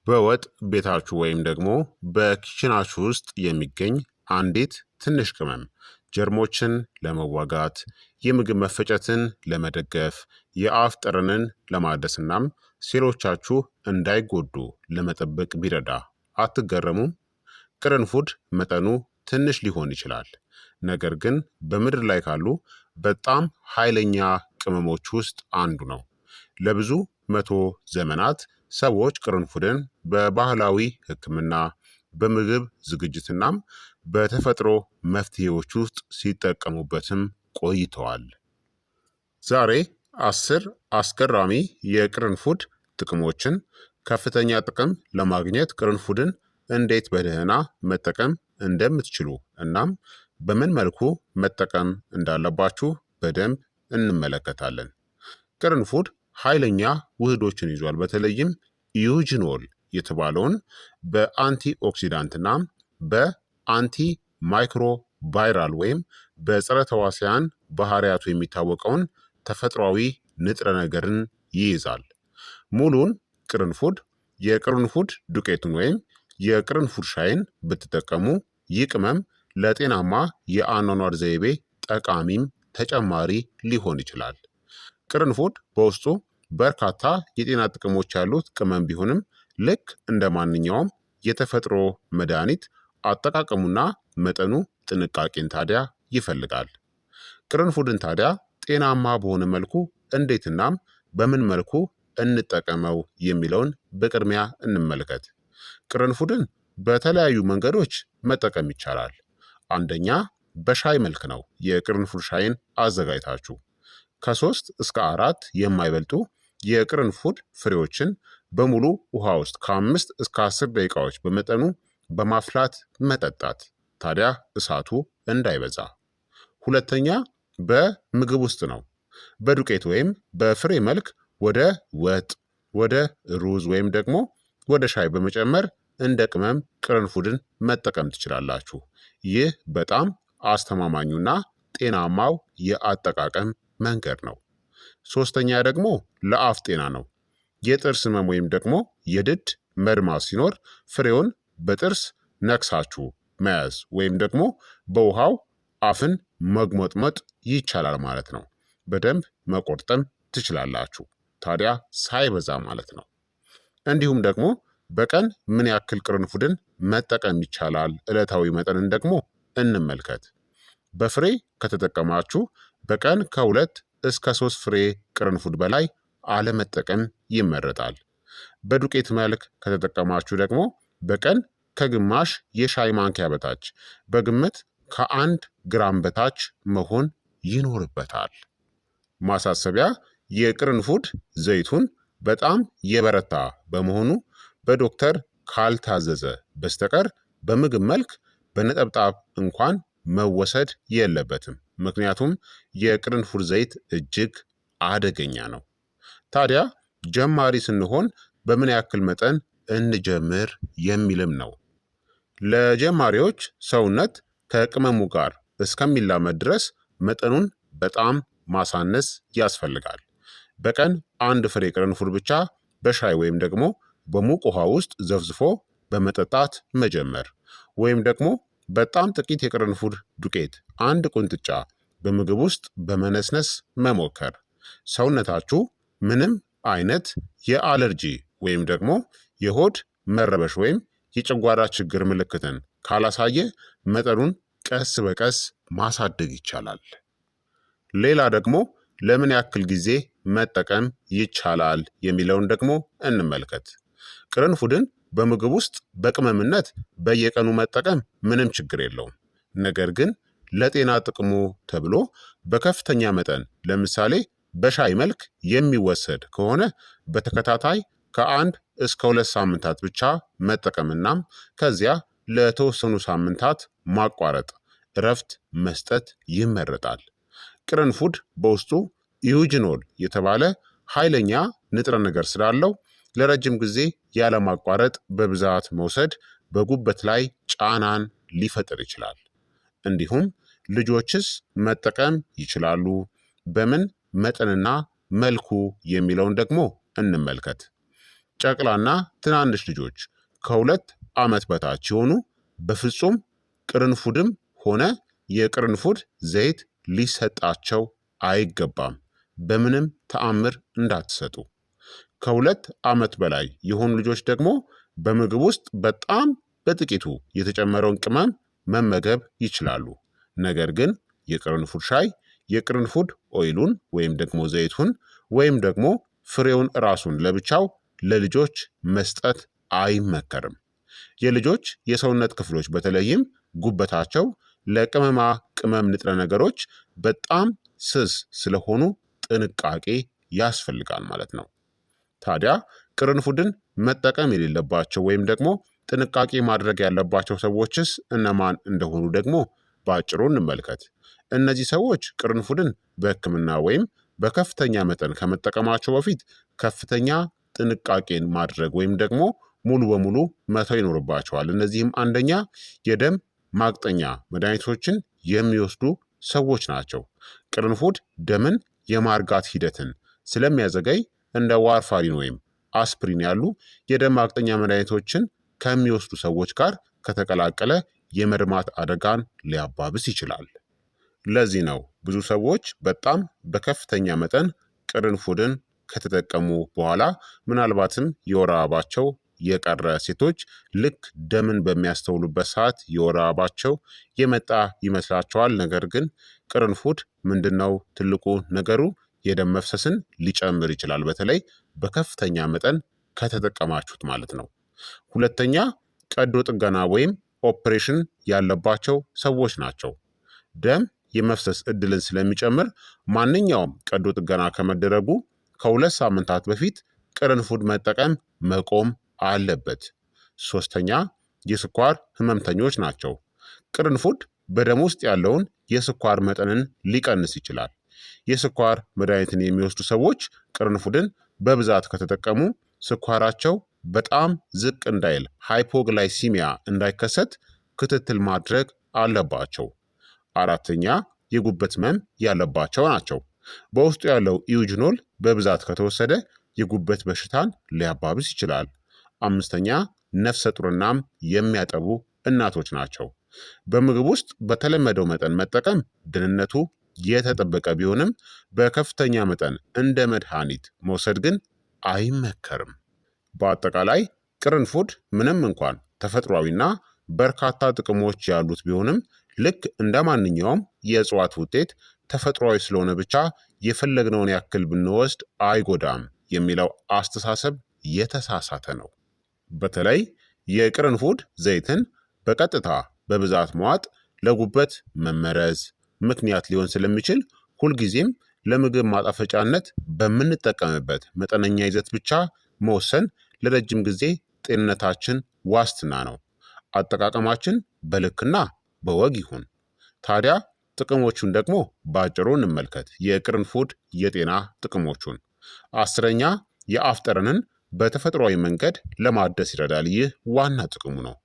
በወጥ ቤታችሁ ወይም ደግሞ በኪችናችሁ ውስጥ የሚገኝ አንዲት ትንሽ ቅመም ጀርሞችን ለመዋጋት፣ የምግብ መፈጨትን ለመደገፍ፣ የአፍ ጠረንን ለማደስናም ሴሎቻችሁ እንዳይጎዱ ለመጠበቅ ቢረዳ አትገረሙም? ቅርንፉድ መጠኑ ትንሽ ሊሆን ይችላል፣ ነገር ግን በምድር ላይ ካሉ በጣም ኃይለኛ ቅመሞች ውስጥ አንዱ ነው። ለብዙ መቶ ዘመናት ሰዎች ቅርንፉድን በባህላዊ ሕክምና፣ በምግብ ዝግጅትናም በተፈጥሮ መፍትሄዎች ውስጥ ሲጠቀሙበትም ቆይተዋል። ዛሬ 10 አስገራሚ የቅርንፉድ ጥቅሞችን፣ ከፍተኛ ጥቅም ለማግኘት ቅርንፉድን እንዴት በደህና መጠቀም እንደምትችሉ እናም በምን መልኩ መጠቀም እንዳለባችሁ በደንብ እንመለከታለን። ቅርንፉድ ኃይለኛ ውህዶችን ይዟል። በተለይም ዩጂኖል የተባለውን በአንቲ ኦክሲዳንትና በአንቲ ማይክሮ ቫይራል ወይም በጸረ ተዋሲያን ባህሪያቱ የሚታወቀውን ተፈጥሯዊ ንጥረ ነገርን ይይዛል። ሙሉን ቅርንፉድ፣ የቅርንፉድ ዱቄቱን ወይም የቅርንፉድ ሻይን ብትጠቀሙ ይህ ቅመም ለጤናማ የአኗኗር ዘይቤ ጠቃሚም ተጨማሪ ሊሆን ይችላል። ቅርንፉድ በውስጡ በርካታ የጤና ጥቅሞች ያሉት ቅመም ቢሆንም ልክ እንደ ማንኛውም የተፈጥሮ መድኃኒት አጠቃቀሙና መጠኑ ጥንቃቄን ታዲያ ይፈልጋል። ቅርንፉድን ታዲያ ጤናማ በሆነ መልኩ እንዴትናም በምን መልኩ እንጠቀመው የሚለውን በቅድሚያ እንመልከት። ቅርንፉድን በተለያዩ መንገዶች መጠቀም ይቻላል። አንደኛ በሻይ መልክ ነው። የቅርንፉድ ሻይን አዘጋጅታችሁ ከ3 እስከ 4 የማይበልጡ የቅርንፉድ ፍሬዎችን በሙሉ ውሃ ውስጥ ከ5 እስከ 10 ደቂቃዎች በመጠኑ በማፍላት መጠጣት፣ ታዲያ እሳቱ እንዳይበዛ። ሁለተኛ በምግብ ውስጥ ነው። በዱቄት ወይም በፍሬ መልክ ወደ ወጥ፣ ወደ ሩዝ ወይም ደግሞ ወደ ሻይ በመጨመር እንደ ቅመም ቅርንፉድን መጠቀም ትችላላችሁ። ይህ በጣም አስተማማኙና ጤናማው የአጠቃቀም መንገድ ነው። ሶስተኛ ደግሞ ለአፍ ጤና ነው። የጥርስ ህመም ወይም ደግሞ የድድ መድማት ሲኖር ፍሬውን በጥርስ ነክሳችሁ መያዝ ወይም ደግሞ በውሃው አፍን መግሞጥመጥ ይቻላል ማለት ነው። በደንብ መቆርጠም ትችላላችሁ፣ ታዲያ ሳይበዛ ማለት ነው። እንዲሁም ደግሞ በቀን ምን ያክል ቅርንፉድን መጠቀም ይቻላል? ዕለታዊ መጠንን ደግሞ እንመልከት። በፍሬ ከተጠቀማችሁ በቀን ከ2 እስከ 3 ፍሬ ቅርንፉድ በላይ አለመጠቀም ይመረጣል። በዱቄት መልክ ከተጠቀማችሁ ደግሞ በቀን ከግማሽ የሻይ ማንኪያ በታች፣ በግምት ከ1 ግራም በታች መሆን ይኖርበታል። ማሳሰቢያ፣ የቅርንፉድ ዘይቱን በጣም የበረታ በመሆኑ በዶክተር ካልታዘዘ በስተቀር በምግብ መልክ በነጠብጣብ እንኳን መወሰድ የለበትም። ምክንያቱም የቅርንፉድ ዘይት እጅግ አደገኛ ነው። ታዲያ ጀማሪ ስንሆን በምን ያክል መጠን እንጀምር የሚልም ነው። ለጀማሪዎች ሰውነት ከቅመሙ ጋር እስከሚላመድ ድረስ መጠኑን በጣም ማሳነስ ያስፈልጋል። በቀን 1 ፍሬ ቅርንፉድ ብቻ በሻይ ወይም ደግሞ በሙቅ ውሃ ውስጥ ዘፍዝፎ በመጠጣት መጀመር፣ ወይም ደግሞ በጣም ጥቂት የቅርንፉድ ዱቄት 1 ቁንጥጫ በምግብ ውስጥ በመነስነስ መሞከር። ሰውነታችሁ ምንም አይነት የአለርጂ ወይም ደግሞ የሆድ መረበሽ ወይም የጨጓራ ችግር ምልክትን ካላሳየ መጠኑን ቀስ በቀስ ማሳደግ ይቻላል። ሌላ ደግሞ ለምን ያክል ጊዜ መጠቀም ይቻላል የሚለውን ደግሞ እንመልከት። ቅርንፉድን በምግብ ውስጥ በቅመምነት በየቀኑ መጠቀም ምንም ችግር የለውም። ነገር ግን ለጤና ጥቅሙ ተብሎ በከፍተኛ መጠን ለምሳሌ በሻይ መልክ የሚወሰድ ከሆነ በተከታታይ ከ1 እስከ 2 ሳምንታት ብቻ መጠቀምናም ከዚያ ለተወሰኑ ሳምንታት ማቋረጥ፣ እረፍት መስጠት ይመረጣል። ቅርንፉድ በውስጡ ዩጂኖል የተባለ ኃይለኛ ንጥረ ነገር ስላለው ለረጅም ጊዜ ያለማቋረጥ በብዛት መውሰድ በጉበት ላይ ጫናን ሊፈጥር ይችላል። እንዲሁም ልጆችስ መጠቀም ይችላሉ? በምን መጠንና መልኩ የሚለውን ደግሞ እንመልከት። ጨቅላና ትናንሽ ልጆች ከ2 ዓመት በታች የሆኑ በፍጹም ቅርንፉድም ሆነ የቅርንፉድ ዘይት ሊሰጣቸው አይገባም። በምንም ተአምር እንዳትሰጡ። ከ2 ዓመት በላይ የሆኑ ልጆች ደግሞ በምግብ ውስጥ በጣም በጥቂቱ የተጨመረውን ቅመም መመገብ ይችላሉ። ነገር ግን የቅርንፉድ ሻይ፣ የቅርንፉድ ኦይሉን ወይም ደግሞ ዘይቱን ወይም ደግሞ ፍሬውን ራሱን ለብቻው ለልጆች መስጠት አይመከርም። የልጆች የሰውነት ክፍሎች በተለይም ጉበታቸው ለቅመማ ቅመም ንጥረ ነገሮች በጣም ስስ ስለሆኑ ጥንቃቄ ያስፈልጋል ማለት ነው። ታዲያ ቅርንፉድን መጠቀም የሌለባቸው ወይም ደግሞ ጥንቃቄ ማድረግ ያለባቸው ሰዎችስ እነማን እንደሆኑ ደግሞ በአጭሩ እንመልከት። እነዚህ ሰዎች ቅርንፉድን በሕክምና ወይም በከፍተኛ መጠን ከመጠቀማቸው በፊት ከፍተኛ ጥንቃቄን ማድረግ ወይም ደግሞ ሙሉ በሙሉ መተው ይኖርባቸዋል። እነዚህም አንደኛ የደም ማቅጠኛ መድኃኒቶችን የሚወስዱ ሰዎች ናቸው። ቅርንፉድ ደምን የማርጋት ሂደትን ስለሚያዘገይ እንደ ዋርፋሪን ወይም አስፕሪን ያሉ የደም ማቅጠኛ መድኃኒቶችን ከሚወስዱ ሰዎች ጋር ከተቀላቀለ የመድማት አደጋን ሊያባብስ ይችላል። ለዚህ ነው ብዙ ሰዎች በጣም በከፍተኛ መጠን ቅርንፉድን ከተጠቀሙ በኋላ ምናልባትም የወር አበባቸው የቀረ ሴቶች ልክ ደምን በሚያስተውሉበት ሰዓት የወር አበባቸው የመጣ ይመስላቸዋል። ነገር ግን ቅርንፉድ ምንድነው ትልቁ ነገሩ? የደም መፍሰስን ሊጨምር ይችላል፣ በተለይ በከፍተኛ መጠን ከተጠቀማችሁት ማለት ነው። ሁለተኛ ቀዶ ጥገና ወይም ኦፕሬሽን ያለባቸው ሰዎች ናቸው። ደም የመፍሰስ እድልን ስለሚጨምር ማንኛውም ቀዶ ጥገና ከመደረጉ ከ2 ሳምንታት በፊት ቅርንፉድ መጠቀም መቆም አለበት። ሶስተኛ የስኳር ህመምተኞች ናቸው። ቅርንፉድ በደም ውስጥ ያለውን የስኳር መጠንን ሊቀንስ ይችላል። የስኳር መድኃኒትን የሚወስዱ ሰዎች ቅርንፉድን በብዛት ከተጠቀሙ ስኳራቸው በጣም ዝቅ እንዳይል ሃይፖግላይሲሚያ እንዳይከሰት ክትትል ማድረግ አለባቸው። አራተኛ የጉበት ህመም ያለባቸው ናቸው። በውስጡ ያለው ኢዩጅኖል በብዛት ከተወሰደ የጉበት በሽታን ሊያባብስ ይችላል። አምስተኛ ነፍሰ ጡርናም የሚያጠቡ እናቶች ናቸው። በምግብ ውስጥ በተለመደው መጠን መጠቀም ደህንነቱ የተጠበቀ ቢሆንም በከፍተኛ መጠን እንደ መድኃኒት መውሰድ ግን አይመከርም። በአጠቃላይ ቅርንፉድ ምንም እንኳን ተፈጥሯዊና በርካታ ጥቅሞች ያሉት ቢሆንም ልክ እንደ ማንኛውም የእጽዋት ውጤት ተፈጥሯዊ ስለሆነ ብቻ የፈለግነውን ያክል ብንወስድ አይጎዳም የሚለው አስተሳሰብ የተሳሳተ ነው። በተለይ የቅርንፉድ ዘይትን በቀጥታ በብዛት መዋጥ ለጉበት መመረዝ ምክንያት ሊሆን ስለሚችል ሁልጊዜም ለምግብ ማጣፈጫነት በምንጠቀምበት መጠነኛ ይዘት ብቻ መወሰን ለረጅም ጊዜ ጤንነታችን ዋስትና ነው። አጠቃቀማችን በልክና በወግ ይሁን። ታዲያ ጥቅሞቹን ደግሞ በአጭሩ እንመልከት። የቅርንፉድ የጤና ጥቅሞቹን። 10ኛ የአፍ ጠረንን በተፈጥሯዊ መንገድ ለማደስ ይረዳል። ይህ ዋና ጥቅሙ ነው።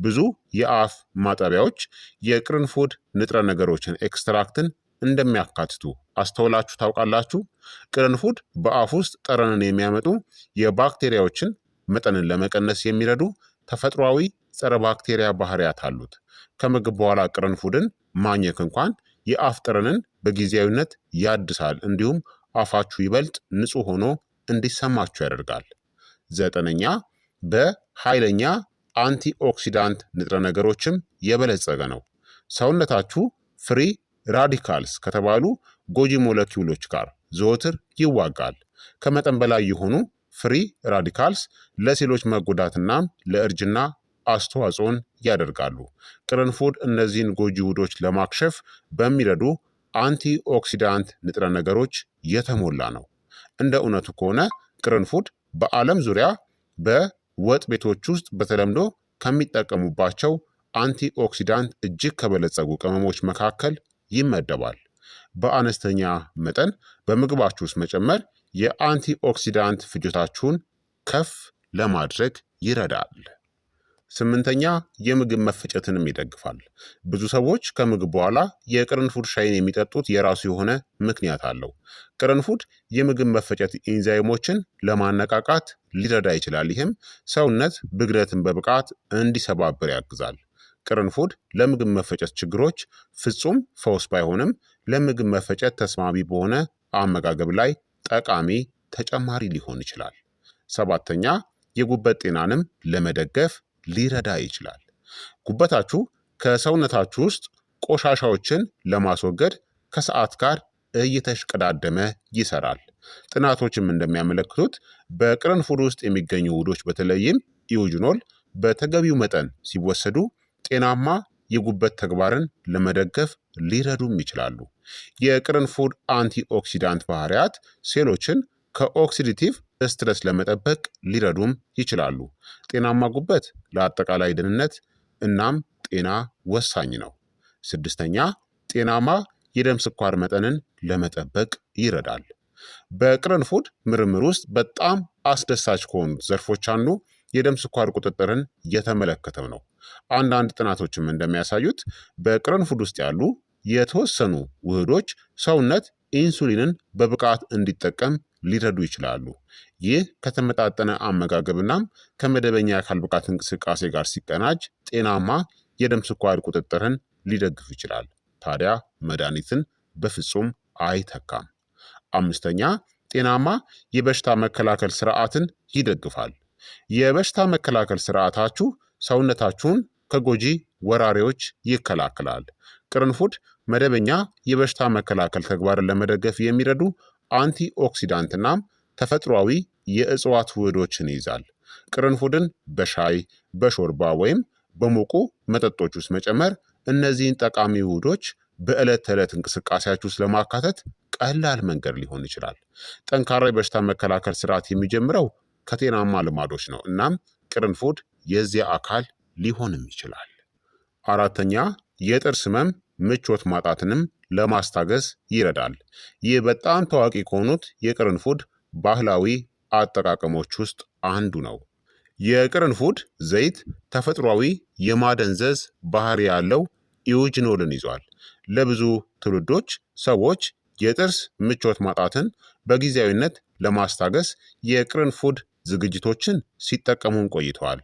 ብዙ የአፍ ማጠቢያዎች የቅርንፉድ ንጥረ ነገሮችን ኤክስትራክትን እንደሚያካትቱ አስተውላችሁ ታውቃላችሁ? ቅርንፉድ በአፍ ውስጥ ጠረንን የሚያመጡ የባክቴሪያዎችን መጠንን ለመቀነስ የሚረዱ ተፈጥሯዊ ጸረ ባክቴሪያ ባህሪያት አሉት። ከምግብ በኋላ ቅርንፉድን ማኘክ እንኳን የአፍ ጠረንን በጊዜያዊነት ያድሳል፣ እንዲሁም አፋችሁ ይበልጥ ንጹህ ሆኖ እንዲሰማችሁ ያደርጋል። 9ኛ በኃይለኛ አንቲኦክሲዳንት ንጥረ ነገሮችም የበለጸገ ነው። ሰውነታችሁ ፍሪ ራዲካልስ ከተባሉ ጎጂ ሞለኪውሎች ጋር ዘወትር ይዋጋል። ከመጠን በላይ የሆኑ ፍሪ ራዲካልስ ለሴሎች መጎዳትና ለእርጅና አስተዋጽኦን ያደርጋሉ። ቅርንፉድ እነዚህን ጎጂ ውህዶች ለማክሸፍ በሚረዱ አንቲኦክሲዳንት ንጥረ ነገሮች የተሞላ ነው። እንደ እውነቱ ከሆነ ቅርንፉድ በዓለም ዙሪያ በወጥ ቤቶች ውስጥ በተለምዶ ከሚጠቀሙባቸው አንቲኦክሲዳንት እጅግ ከበለጸጉ ቅመሞች መካከል ይመደባል። በአነስተኛ መጠን በምግባችሁ ውስጥ መጨመር የአንቲኦክሲዳንት ፍጆታችሁን ከፍ ለማድረግ ይረዳል። 8ኛ የምግብ መፈጨትንም ይደግፋል። ብዙ ሰዎች ከምግብ በኋላ የቅርንፉድ ሻይን የሚጠጡት የራሱ የሆነ ምክንያት አለው። ቅርንፉድ የምግብ መፈጨት ኢንዛይሞችን ለማነቃቃት ሊረዳ ይችላል። ይህም ሰውነት ብግነትን በብቃት እንዲሰባብር ያግዛል። ቅርንፉድ ለምግብ መፈጨት ችግሮች ፍጹም ፈውስ ባይሆንም ለምግብ መፈጨት ተስማሚ በሆነ አመጋገብ ላይ ጠቃሚ ተጨማሪ ሊሆን ይችላል። 7ኛ የጉበት ጤናንም ለመደገፍ ሊረዳ ይችላል። ጉበታችሁ ከሰውነታችሁ ውስጥ ቆሻሻዎችን ለማስወገድ ከሰዓት ጋር እየተሽቀዳደመ ይሰራል። ጥናቶችም እንደሚያመለክቱት በቅርንፉድ ውስጥ የሚገኙ ውህዶች በተለይም ኢዩጅኖል በተገቢው መጠን ሲወሰዱ ጤናማ የጉበት ተግባርን ለመደገፍ ሊረዱም ይችላሉ። የቅርንፉድ አንቲኦክሲዳንት ባህሪያት ሴሎችን ከኦክሲዲቲቭ ስትረስ ለመጠበቅ ሊረዱም ይችላሉ። ጤናማ ጉበት ለአጠቃላይ ደህንነት እናም ጤና ወሳኝ ነው። 6ኛ ጤናማ የደም ስኳር መጠንን ለመጠበቅ ይረዳል። በቅርንፉድ ምርምር ውስጥ በጣም አስደሳች ከሆኑት ዘርፎች አንዱ የደም ስኳር ቁጥጥርን እየተመለከተው ነው። አንዳንድ ጥናቶችም እንደሚያሳዩት በቅርንፉድ ውስጥ ያሉ የተወሰኑ ውህዶች ሰውነት ኢንሱሊንን በብቃት እንዲጠቀም ሊረዱ ይችላሉ። ይህ ከተመጣጠነ አመጋገብናም ከመደበኛ የአካል ብቃት እንቅስቃሴ ጋር ሲቀናጅ ጤናማ የደም ስኳር ቁጥጥርን ሊደግፍ ይችላል። ታዲያ መድኃኒትን በፍጹም አይተካም። 5ኛ ጤናማ የበሽታ መከላከል ስርዓትን ይደግፋል። የበሽታ መከላከል ስርዓታችሁ ሰውነታችሁን ከጎጂ ወራሪዎች ይከላከላል። ቅርንፉድ መደበኛ የበሽታ መከላከል ተግባርን ለመደገፍ የሚረዱ አንቲ ኦክሲዳንትናም ተፈጥሯዊ የእጽዋት ውህዶችን ይይዛል። ቅርንፉድን በሻይ በሾርባ ወይም በሞቁ መጠጦች ውስጥ መጨመር እነዚህን ጠቃሚ ውህዶች በዕለት ተዕለት እንቅስቃሴያችሁ ውስጥ ለማካተት ቀላል መንገድ ሊሆን ይችላል። ጠንካራ የበሽታ መከላከል ስርዓት የሚጀምረው ከጤናማ ልማዶች ነው። እናም ቅርንፉድ የዚያ አካል ሊሆንም ይችላል። 4ኛ የጥርስ ህመም ምቾት ማጣትንም ለማስታገስ ይረዳል። ይህ በጣም ታዋቂ ከሆኑት የቅርንፉድ ባህላዊ አጠቃቀሞች ውስጥ አንዱ ነው። የቅርንፉድ ዘይት ተፈጥሯዊ የማደንዘዝ ባህሪ ያለው ኢዩጅኖልን ይዟል። ለብዙ ትውልዶች ሰዎች የጥርስ ምቾት ማጣትን በጊዜያዊነት ለማስታገስ የቅርንፉድ ዝግጅቶችን ሲጠቀሙም ቆይተዋል።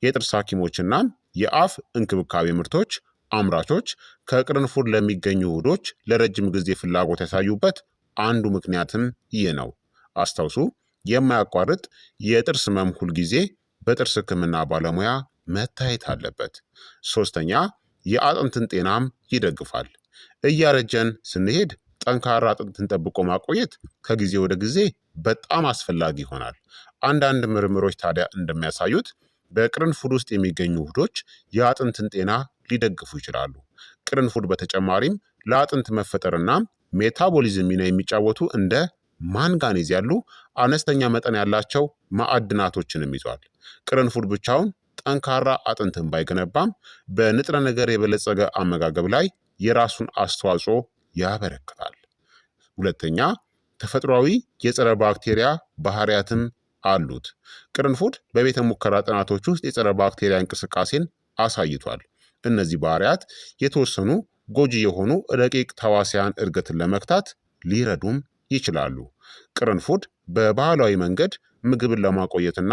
የጥርስ ሐኪሞችና የአፍ እንክብካቤ ምርቶች አምራቾች ከቅርንፉድ ለሚገኙ ውህዶች ለረጅም ጊዜ ፍላጎት ያሳዩበት አንዱ ምክንያትም ይህ ነው። አስታውሱ፣ የማያቋርጥ የጥርስ ህመም ሁል ጊዜ በጥርስ ህክምና ባለሙያ መታየት አለበት። 3ኛ የአጥንትን ጤናም ይደግፋል። እያረጀን ስንሄድ ጠንካራ አጥንትን ጠብቆ ማቆየት ከጊዜ ወደ ጊዜ በጣም አስፈላጊ ይሆናል። አንዳንድ ምርምሮች ታዲያ እንደሚያሳዩት በቅርንፉድ ውስጥ የሚገኙ ውህዶች የአጥንትን ጤና ሊደግፉ ይችላሉ። ቅርንፉድ በተጨማሪም ለአጥንት መፈጠርና ሜታቦሊዝም ሚና የሚጫወቱ እንደ ማንጋኔዝ ያሉ አነስተኛ መጠን ያላቸው ማዕድናቶችንም ይዟል። ቅርንፉድ ብቻውን ጠንካራ አጥንትን ባይገነባም በንጥረ ነገር የበለጸገ አመጋገብ ላይ የራሱን አስተዋጽኦ ያበረክታል። 2ኛ ተፈጥሯዊ የጸረ ባክቴሪያ ባህሪያትም አሉት። ቅርንፉድ በቤተ ሙከራ ጥናቶች ውስጥ የጸረ ባክቴሪያ እንቅስቃሴን አሳይቷል። እነዚህ ባህሪያት የተወሰኑ ጎጂ የሆኑ ረቂቅ ተዋሲያን እድገትን ለመግታት ሊረዱም ይችላሉ። ቅርንፉድ በባህላዊ መንገድ ምግብን ለማቆየትና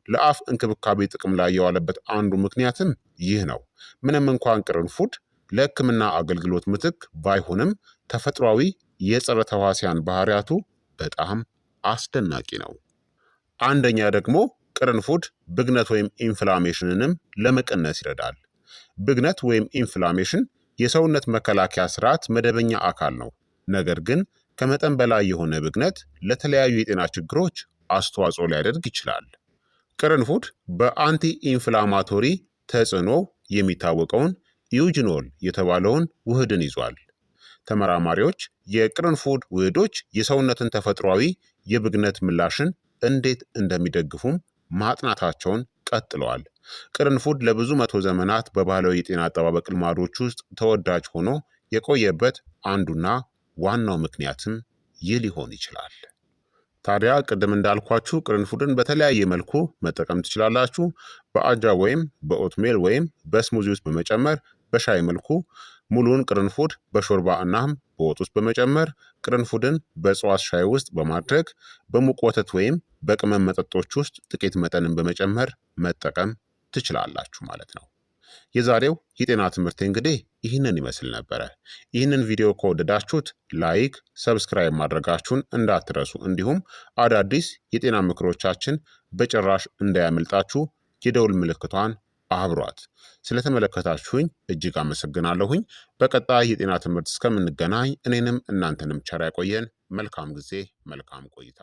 ለአፍ እንክብካቤ ጥቅም ላይ የዋለበት አንዱ ምክንያትም ይህ ነው። ምንም እንኳን ቅርንፉድ ለሕክምና አገልግሎት ምትክ ባይሆንም ተፈጥሯዊ የጸረ ተዋሲያን ባህሪያቱ በጣም አስደናቂ ነው። 1ኛ ደግሞ ቅርንፉድ ብግነት ወይም ኢንፍላሜሽንንም ለመቀነስ ይረዳል። ብግነት ወይም ኢንፍላሜሽን የሰውነት መከላከያ ስርዓት መደበኛ አካል ነው። ነገር ግን ከመጠን በላይ የሆነ ብግነት ለተለያዩ የጤና ችግሮች አስተዋጽኦ ሊያደርግ ይችላል። ቅርንፉድ በአንቲ ኢንፍላማቶሪ ተጽዕኖ የሚታወቀውን ኢዩጅኖል የተባለውን ውህድን ይዟል። ተመራማሪዎች የቅርንፉድ ውህዶች የሰውነትን ተፈጥሯዊ የብግነት ምላሽን እንዴት እንደሚደግፉም ማጥናታቸውን ቀጥለዋል። ቅርንፉድ ለብዙ መቶ ዘመናት በባህላዊ የጤና አጠባበቅ ልማዶች ውስጥ ተወዳጅ ሆኖ የቆየበት አንዱና ዋናው ምክንያትም ይህ ሊሆን ይችላል። ታዲያ ቅድም እንዳልኳችሁ ቅርንፉድን በተለያየ መልኩ መጠቀም ትችላላችሁ። በአጃ ወይም በኦትሜል ወይም በስሙዚ ውስጥ በመጨመር በሻይ መልኩ ሙሉውን ቅርንፉድ በሾርባ እናም በወጥ ውስጥ በመጨመር ቅርንፉድን በእጽዋት ሻይ ውስጥ በማድረግ በሙቅ ወተት ወይም በቅመም መጠጦች ውስጥ ጥቂት መጠንን በመጨመር መጠቀም ትችላላችሁ ማለት ነው። የዛሬው የጤና ትምህርት እንግዲህ ይህንን ይመስል ነበረ። ይህንን ቪዲዮ ከወደዳችሁት ላይክ፣ ሰብስክራይብ ማድረጋችሁን እንዳትረሱ፣ እንዲሁም አዳዲስ የጤና ምክሮቻችን በጭራሽ እንዳያመልጣችሁ የደውል ምልክቷን አብሯት። ስለተመለከታችሁኝ እጅግ አመሰግናለሁኝ። በቀጣይ የጤና ትምህርት እስከምንገናኝ እኔንም እናንተንም ቸር ያቆየን። መልካም ጊዜ፣ መልካም ቆይታ።